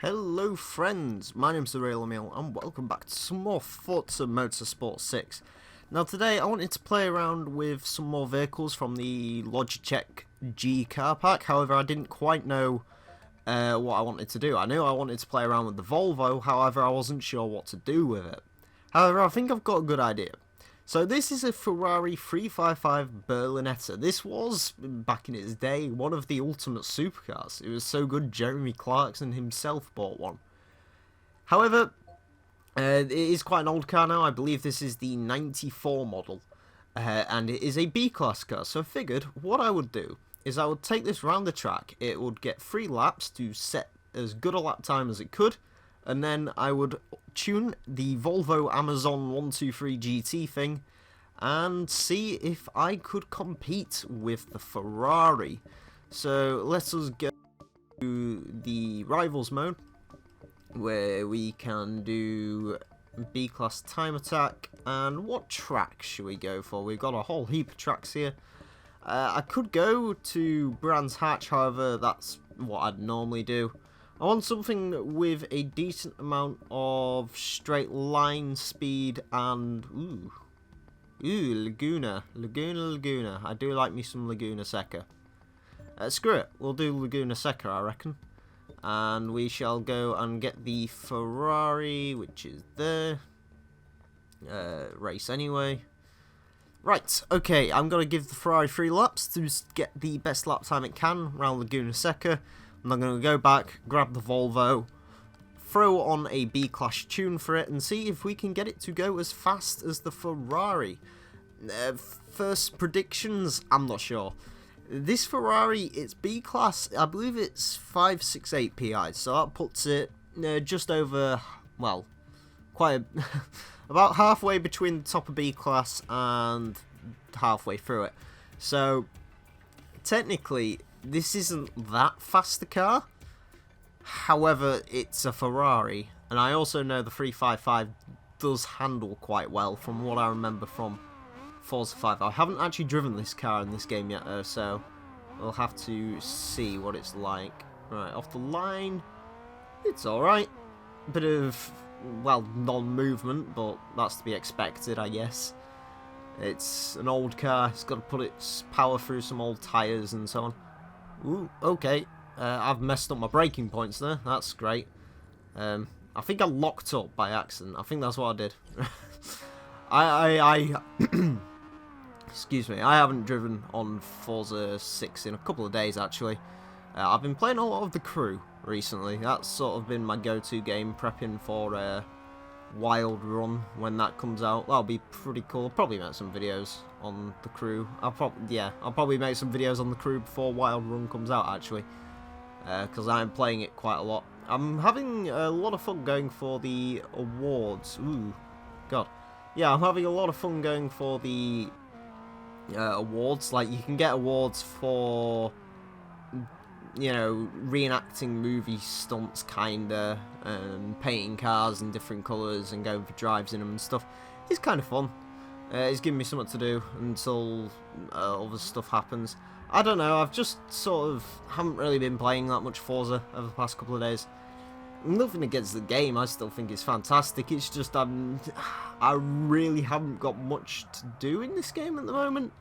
Hello friends, my name's TheRealEmile and welcome back to some more Forza Motorsport 6. Now today I wanted to play around with some more vehicles from the Logitech G car pack. However, I didn't quite know what I wanted to do. I knew I wanted to play around with the Volvo, however I wasn't sure what to do with it. However, I think I've got a good idea. So this is a Ferrari 355 Berlinetta. This was, back in its day, one of the ultimate supercars. It was so good Jeremy Clarkson himself bought one. However, it is quite an old car now. I believe this is the 94 model. And it is a B-class car. So I figured what I would do is I would take this round the track. It would get 3 laps to set as good a lap time as it could. And then I would tune the Volvo Amazon 123 GT thing and see if I could compete with the Ferrari. So let us go to the Rivals mode, where we can do B-class time attack. And what track should we go for? We've got a whole heap of tracks here. I could go to Brands Hatch, however that's what I'd normally do. I want something with a decent amount of straight line speed and Laguna. I do like me some Laguna Seca. Screw it, we'll do Laguna Seca, I reckon. And we shall go and get the Ferrari, which is there. Race anyway. Right, okay, I'm going to give the Ferrari 3 laps to get the best lap time it can around Laguna Seca. And I'm going to go back, grab the Volvo, throw on a B-class tune for it, and see if we can get it to go as fast as the Ferrari. First predictions, I'm not sure. This Ferrari, it's B-class, I believe it's 568 PI, so that puts it just over, well, about halfway between the top of B-class and halfway through it. So, technically, this isn't that fast a car. However, it's a Ferrari, and I also know the 355 does handle quite well from what I remember from Forza 5. I haven't actually driven this car in this game yet though, so we'll have to see what it's like. Right, off the line, it's alright. Bit of, well, non-movement, but that's to be expected, I guess. It's an old car, it's got to put its power through some old tyres and so on. Ooh, okay. I've messed up my braking points there. That's great. I think I locked up by accident. I think that's what I did. Excuse me. I haven't driven on Forza 6 in a couple of days, actually. I've been playing a lot of The Crew recently. That's sort of been my go-to game, prepping for Wild Run when that comes out. That'll be pretty cool. I'll probably make some videos on The Crew. I'll probably make some videos on The Crew before Wild Run comes out, actually, because I'm playing it quite a lot. I'm having a lot of fun going for the awards. Ooh, God. Yeah, I'm having a lot of fun going for the awards. Like, you can get awards for, you know, reenacting movie stunts, kinda, and painting cars in different colours and going for drives in them and stuff. It's kind of fun. It's giving me something to do until other stuff happens. I don't know, I've just sort of haven't really been playing that much Forza over the past couple of days. Nothing against the game, I still think it's fantastic. It's just I really haven't got much to do in this game at the moment.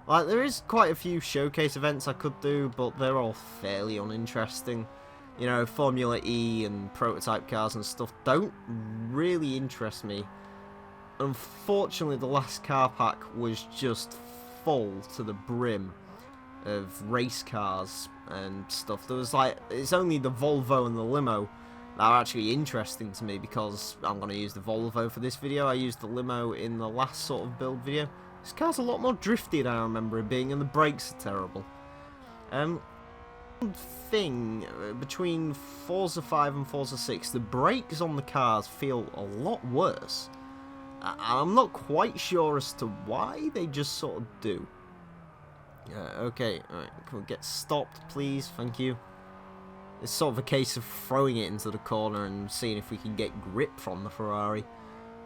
Like, there is quite a few showcase events I could do, but they're all fairly uninteresting. You know, Formula E and prototype cars and stuff don't really interest me. Unfortunately, the last car pack was just full to the brim of race cars and stuff. There was like, it's only the Volvo and the limo that are actually interesting to me, because I'm going to use the Volvo for this video. I used the limo in the last sort of build video. This car's a lot more drifty than I remember it being, and the brakes are terrible. One thing, between Forza 5 and Forza 6, the brakes on the cars feel a lot worse. I'm not quite sure as to why, they just sort of do. Okay, alright, can we get stopped, please? Thank you. It's sort of a case of throwing it into the corner and seeing if we can get grip from the Ferrari.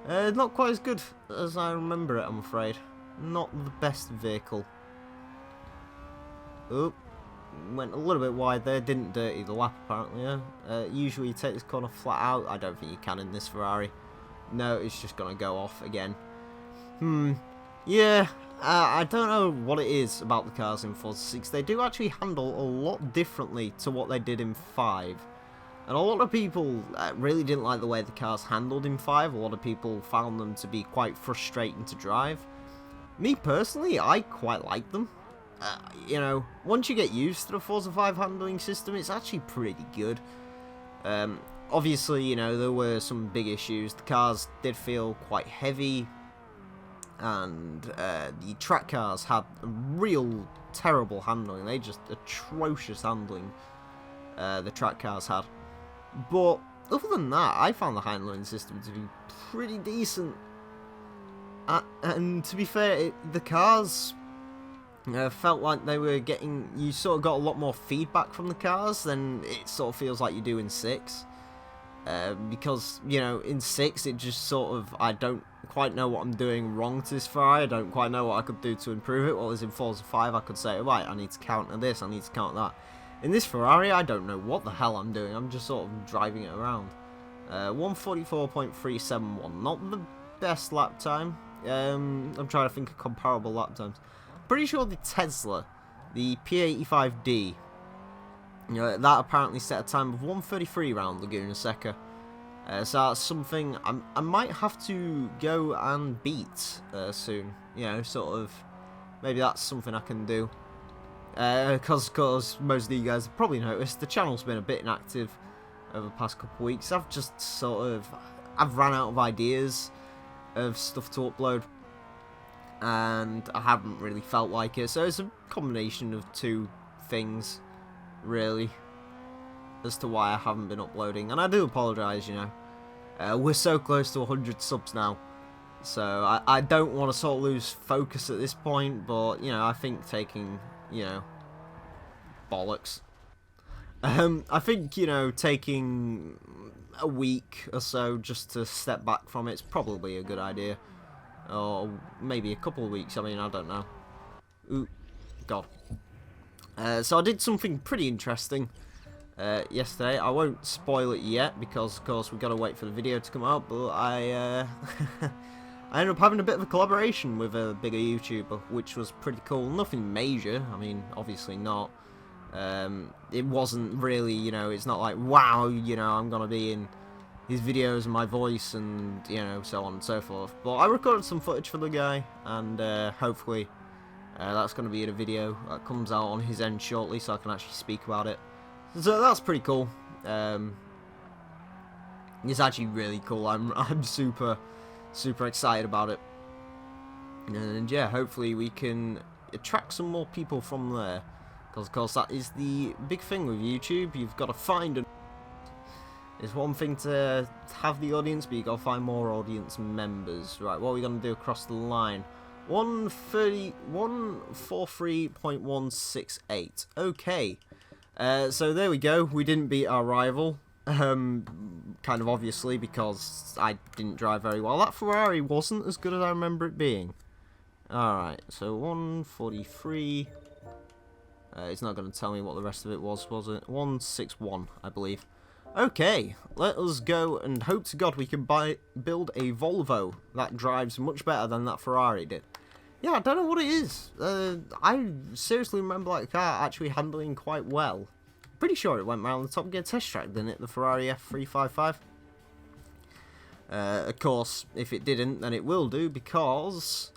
Not quite as good as I remember it, I'm afraid. Not the best vehicle. Oh, went a little bit wide there, didn't dirty the lap apparently. Yeah? Usually you take this corner flat out. I don't think you can in this Ferrari. No, it's just going to go off again. Yeah, I don't know what it is about the cars in Forza 6. They do actually handle a lot differently to what they did in 5. And a lot of people really didn't like the way the cars handled in 5. A lot of people found them to be quite frustrating to drive. Me personally, I quite like them. You know, once you get used to the Forza 5 handling system, it's actually pretty good. Obviously, you know, there were some big issues. The cars did feel quite heavy, and the track cars had real terrible handling. They just atrocious handling, the track cars had. But other than that, I found the handling system to be pretty decent. And to be fair, the cars felt like they were getting... You sort of got a lot more feedback from the cars than it sort of feels like you do in 6. Because, you know, in 6 it just sort of... I don't quite know what I'm doing wrong to this Ferrari. I don't quite know what I could do to improve it. Whereas in Forza 5 I could say, right, I need to counter this, I need to counter that. In this Ferrari, I don't know what the hell I'm doing. I'm just sort of driving it around. 144.371. Not the best lap time. I'm trying to think of comparable lap times. Pretty sure the Tesla, the P85D, you know, that apparently set a time of 1:33 around Laguna Seca. So that's something I might have to go and beat soon. You know, sort of. Maybe that's something I can do. Because most of you guys have probably noticed, the channel's been a bit inactive over the past couple of weeks. I've just sort of... I've ran out of ideas of stuff to upload, and I haven't really felt like it. So it's a combination of two things, really, as to why I haven't been uploading. And I do apologise, you know. We're so close to 100 subs now, so I don't want to sort of lose focus at this point, but, you know, I think taking... You know, bollocks. I think, you know, taking a week or so just to step back from it's probably a good idea. Or maybe a couple of weeks, I mean, I don't know. Ooh, God. So I did something pretty interesting yesterday. I won't spoil it yet because, of course, we've got to wait for the video to come out, but I ended up having a bit of a collaboration with a bigger YouTuber, which was pretty cool. Nothing major, I mean, obviously not. It wasn't really, you know, it's not like, wow, you know, I'm going to be in his videos and my voice and, you know, so on and so forth. But I recorded some footage for the guy, and hopefully that's going to be in a video that comes out on his end shortly, so I can actually speak about it. So that's pretty cool. It's actually really cool. I'm super excited about it, and yeah, hopefully we can attract some more people from there, because of course that is the big thing with YouTube. You've got to find an... It's one thing to have the audience, but you got to find more audience members. Right, what are we going to do across the line? 143.168. Okay, so there we go. We didn't beat our rival. Kind of obviously, because I didn't drive very well. That Ferrari wasn't as good as I remember it being. Alright, so 143. It's not going to tell me what the rest of it was it? 161, I believe. Okay, let us go and hope to God we can build a Volvo that drives much better than that Ferrari did. Yeah, I don't know what it is. I seriously remember that car actually handling quite well. Pretty sure it went around the Top Gear test track, didn't it? The Ferrari F355. Of course, if it didn't, then it will do, because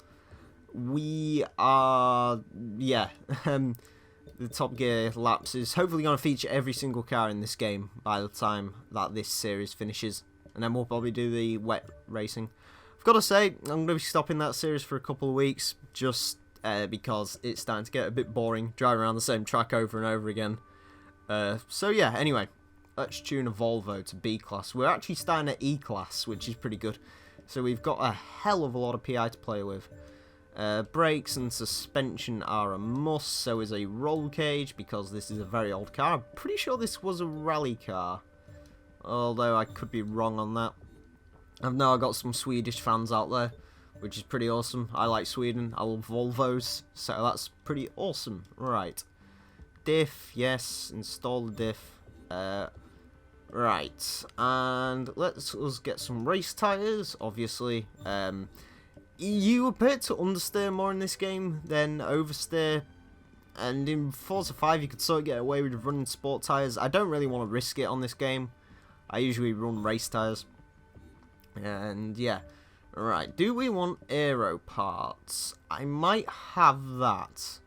we are... Yeah, the Top Gear laps is hopefully going to feature every single car in this game by the time that this series finishes. And then we'll probably do the wet racing. I've got to say, I'm going to be stopping that series for a couple of weeks, just because it's starting to get a bit boring, driving around the same track over and over again. So yeah, anyway, let's tune a Volvo to B class. We're actually starting at E class, which is pretty good. So we've got a hell of a lot of PI to play with. Brakes and suspension are a must, so is a roll cage, because this is a very old car. I'm pretty sure this was a rally car, although I could be wrong on that. I've now got some Swedish fans out there, which is pretty awesome. I like Sweden, I love Volvos, so that's pretty awesome. Right. diff. Yes, install the diff. Right, and let's us get some race tyres, obviously. You appear to understeer more in this game than oversteer, and in Forza 5 you could sort of get away with running sport tyres. I don't really want to risk it on this game. I usually run race tyres. And yeah, right, do we want aero parts? I might have that,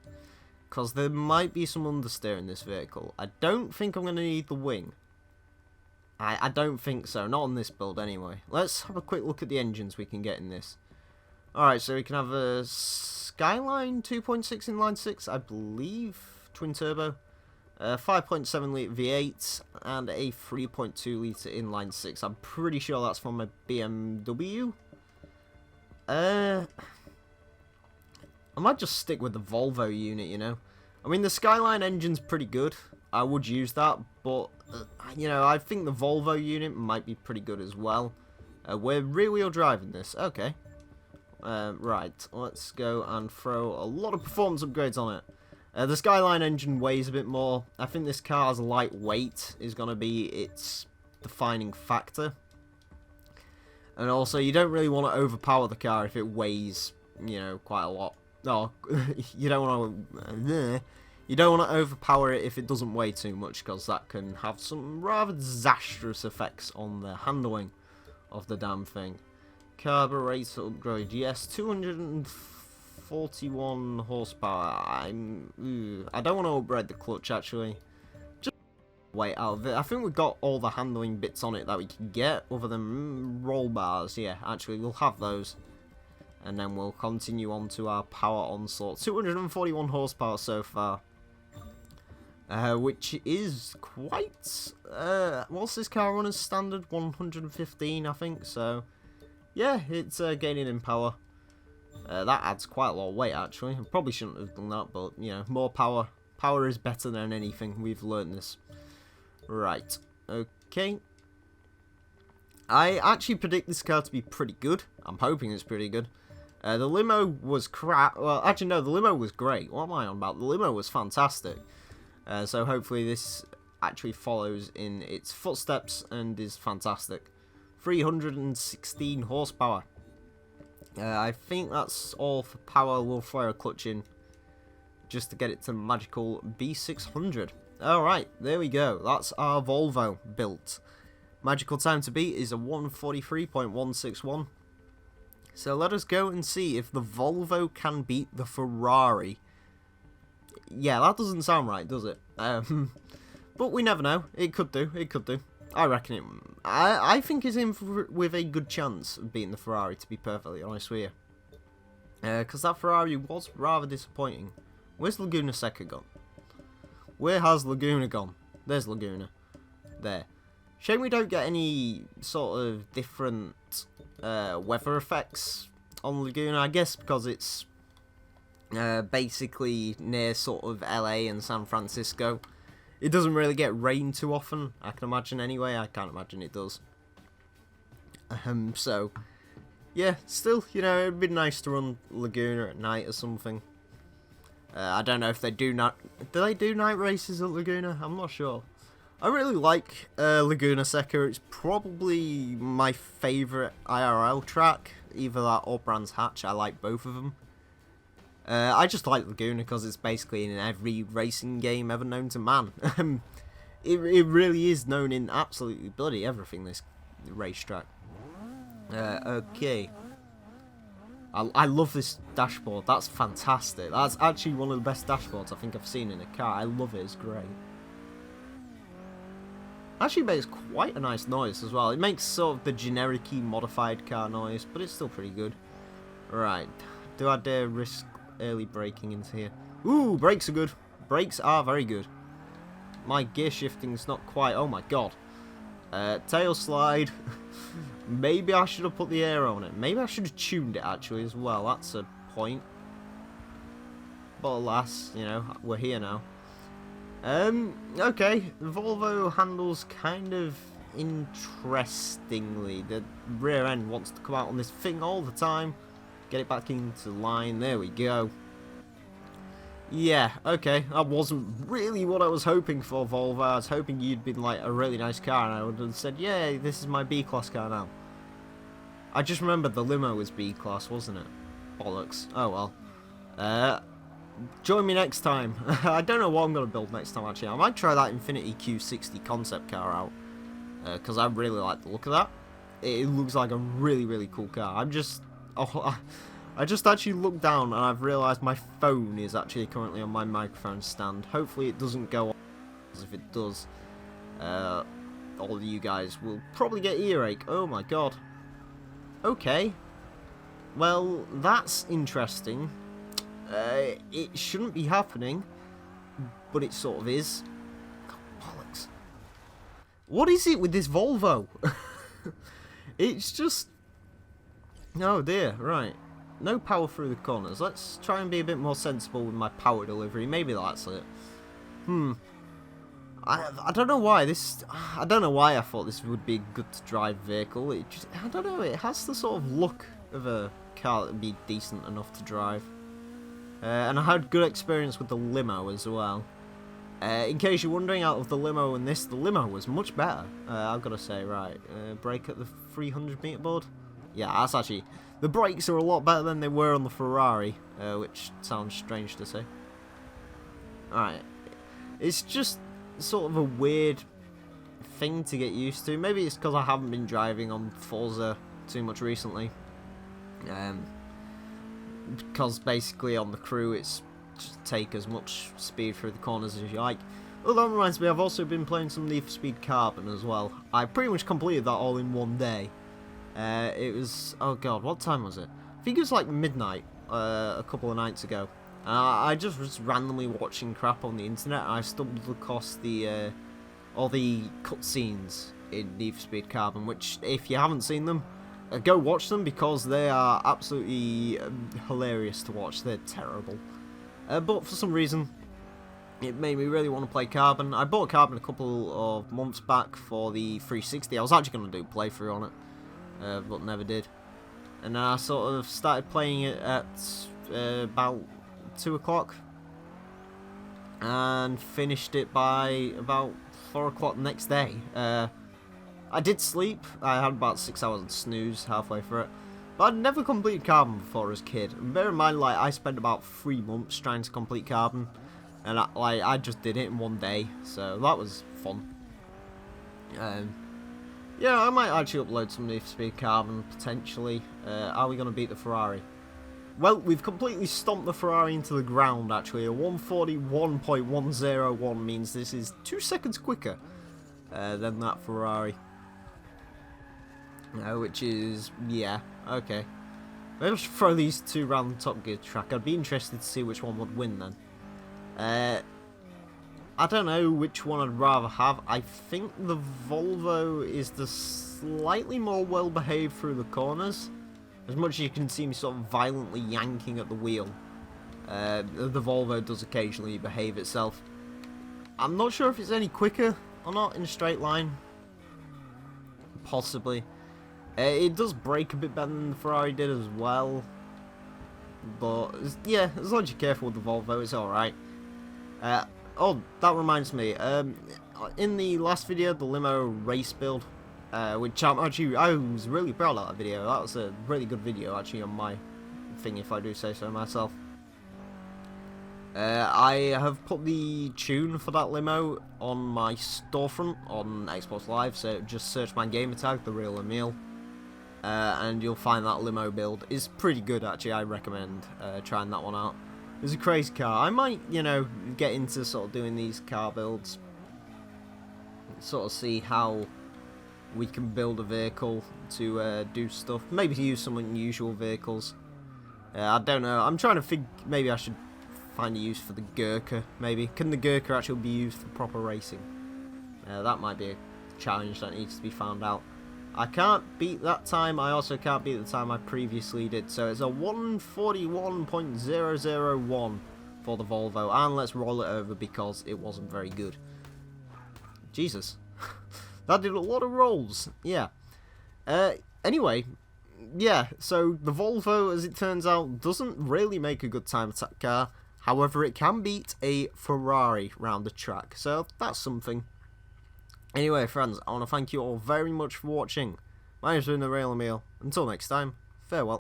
because there might be some understeer in this vehicle. I don't think I'm going to need the wing. I don't think so, not on this build anyway. Let's have a quick look at the engines we can get in this. Alright, so we can have a Skyline 2.6 inline 6, I believe, twin turbo. 5.7 litre V8 and a 3.2 litre inline 6. I'm pretty sure that's from a BMW. I might just stick with the Volvo unit, you know. I mean, the Skyline engine's pretty good. I would use that, but, you know, I think the Volvo unit might be pretty good as well. We're rear-wheel driving this. Okay. Right, let's go and throw a lot of performance upgrades on it. The Skyline engine weighs a bit more. I think this car's lightweight is going to be its defining factor. And also, you don't really want to overpower the car if it weighs, you know, quite a lot. No, you don't want to overpower it if it doesn't weigh too much, because that can have some rather disastrous effects on the handling of the damn thing. Carburetor upgrade, yes, 241 horsepower. I don't want to upgrade the clutch actually. Just wait out of it. I think we've got all the handling bits on it that we can get, other than roll bars. Yeah, actually we'll have those. And then we'll continue on to our power onslaught. 241 horsepower so far. Which is quite... what's this car run as standard? 115, I think. So, yeah, it's gaining in power. That adds quite a lot of weight, actually. I probably shouldn't have done that, but, you know, more power. Power is better than anything. We've learned this. Right. Okay. I actually predict this car to be pretty good. I'm hoping it's pretty good. The limo was crap. Well, actually, no, the limo was great. What am I on about? The limo was fantastic. So hopefully this actually follows in its footsteps and is fantastic. 316 horsepower. I think that's all for power. We'll throw a clutch in just to get it to magical B600. Alright, there we go. That's our Volvo built. Magical time to beat is a 143.161. So let us go and see if the Volvo can beat the Ferrari. Yeah, that doesn't sound right, does it? But we never know. It could do. It could do. I reckon it... I think it's in with a good chance of beating the Ferrari, to be perfectly honest with you. Because that Ferrari was rather disappointing. Where's Laguna Seca gone? Where has Laguna gone? There's Laguna. There. Shame we don't get any sort of different weather effects on Laguna. I guess because it's basically near sort of LA and San Francisco. It doesn't really get rain too often, I can imagine anyway. I can't imagine it does. So, yeah, still, you know, it'd be nice to run Laguna at night or something. I don't know if they do not... Do they do night races at Laguna? I'm not sure. I really like Laguna Seca. It's probably my favourite IRL track. Either that or Brands Hatch. I like both of them. I just like Laguna because it's basically in every racing game ever known to man. It really is known in absolutely bloody everything, this racetrack. Okay. I love this dashboard. That's fantastic. That's actually one of the best dashboards I think I've seen in a car. I love it. It's great. Actually makes quite a nice noise as well. It makes sort of the generic-y modified car noise, but it's still pretty good. Right. Do I dare risk early braking into here? Ooh, brakes are good. Brakes are very good. My gear shifting's not quite... Oh my god. Tail slide. Maybe I should have put the air on it. Maybe I should have tuned it actually as well. That's a point. But alas, you know, we're here now. Okay. The Volvo handles kind of interestingly. The rear end wants to come out on this thing all the time. Get it back into line. There we go. Yeah, okay. That wasn't really what I was hoping for, Volvo. I was hoping you'd been like a really nice car and I would have said, yeah, this is my B-class car now. I just remembered the limo was B-class, wasn't it? Bollocks. Oh well. Join me next time. I don't know what I'm going to build next time, actually. I might try that Infiniti Q60 concept car out. Because I really like the look of that. It looks like a really, really cool car. I just actually looked down and I've realised my phone is actually currently on my microphone stand. Hopefully it doesn't go off, because if it does, all of you guys will probably get earache. Oh my god. Okay. Well, that's interesting. It shouldn't be happening, but it sort of is. God, bollocks. What is it with this Volvo? It's just... Oh dear, right. No power through the corners. Let's try and be a bit more sensible with my power delivery. Maybe that's it. I don't know why this... I don't know why I thought this would be a good to drive vehicle. It just... I don't know, it has the sort of look of a car that would be decent enough to drive. And I had good experience with the limo as well. In case you're wondering, out of the limo and this, the limo was much better. I've got to say, right. Brake at the 300 meter board. Yeah, that's actually... The brakes are a lot better than they were on the Ferrari, which sounds strange to say. Alright. It's just sort of a weird thing to get used to. Maybe it's because I haven't been driving on Forza too much recently. Because basically on the crew it's just take as much speed through the corners as you like. Oh, that reminds me, I've also been playing some Need for Speed Carbon as well. I pretty much completed that all in one day. It was, oh god, what time was it? I think it was like midnight a couple of nights ago. I just was randomly watching crap on the internet and I stumbled across the all the cutscenes in Need for Speed Carbon, which if you haven't seen them, go watch them because they are absolutely hilarious to watch. They're terrible. But for some reason, it made me really want to play Carbon. I bought Carbon a couple of months back for the 360. I was actually going to do a playthrough on it, but never did. And then I sort of started playing it at about 2 o'clock. And finished it by about 4 o'clock the next day. I did sleep. I had about 6 hours of snooze halfway through it. But I'd never completed Carbon before as a kid. And bear in mind, like, I spent about 3 months trying to complete Carbon. And I just did it in one day. So that was fun. Yeah, I might actually upload some Need for Speed Carbon, potentially. Are we going to beat the Ferrari? Well, we've completely stomped the Ferrari into the ground, actually. A 141.101 means this is 2 seconds quicker than that Ferrari. Which is, yeah, okay. Maybe I should throw these two around the Top Gear track. I'd be interested to see which one would win then. I don't know which one I'd rather have. I think the Volvo is the slightly more well-behaved through the corners. As much as you can see me sort of violently yanking at the wheel. The Volvo does occasionally behave itself. I'm not sure if it's any quicker or not in a straight line. Possibly. It does brake a bit better than the Ferrari did as well. But, yeah, as long as you're careful with the Volvo, it's alright. Oh, that reminds me. In the last video, the limo race build, which I was really proud of that video. That was a really good video, actually, on my thing, if I do say so myself. I have put the tune for that limo on my storefront on Xbox Live, so just search my gamer tag, TheRealEmile, and you'll find that limo build. It's pretty good, actually. I recommend trying that one out. It's a crazy car. I might, you know, get into sort of doing these car builds, sort of see how we can build a vehicle to do stuff. Maybe use some unusual vehicles. I don't know. I'm trying to think. Maybe I should find a use for the Gurkha, maybe. Can the Gurkha actually be used for proper racing? That might be a challenge that needs to be found out. I can't beat that time. I also can't beat the time I previously did. So it's a 141.001 for the Volvo. And let's roll it over because it wasn't very good. Jesus. That did a lot of rolls. Yeah. Anyway. Yeah, so the Volvo, as it turns out, doesn't really make a good time attack car. However, it can beat a Ferrari round the track, so that's something. Anyway, friends, I want to thank you all very much for watching. My name's been TheRealEmile. Until next time, farewell.